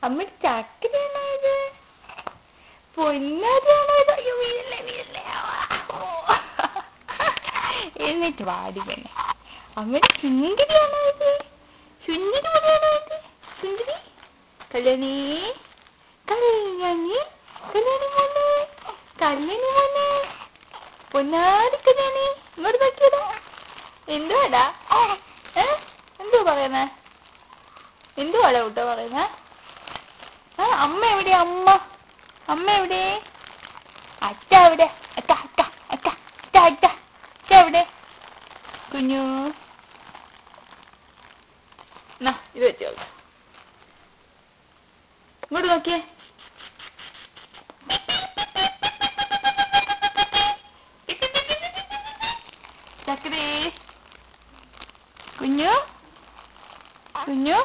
അമ്മ ചക്കരയാണോ ഇത്? പൊന്നാരിയാണോ ഇത്? അയ്യോ വീഴല്ലേ വീഴല്ലേ. എന്നിട്ട് വാടി തന്നെ. അമ്മയുടെ ചുണ്ടിരിയാണോ ഇത്? ചുണ്ടിരി പൊടിയാണോ ഇത്? ചുണ്ടിരി കല്യാണി കല്യാണി കല്യാണി മോനെ കല്യാണി മോനെ പൊന്നാരി കല്യാണി ഇങ്ങോട്ട് നോക്കിയതാ. എന്തുവാടാ? എന്തുവാ പറയുന്നേ? എന്തുവാടാ കൂട്ടാ പറയുന്നേ? അമ്മ എവിടെ? അമ്മ എവിടെ? അച്ഛ എവിടെ? അച്ഛ അച്ഛ അച്ഛ അച്ഛ അച്ഛ അച്ഛ എവിടെ? കുഞ്ഞു ഇത് വെച്ചോ. ഇങ്ങോട്ട് നോക്കിയേ. ചക്കരേ കുഞ്ഞു കുഞ്ഞു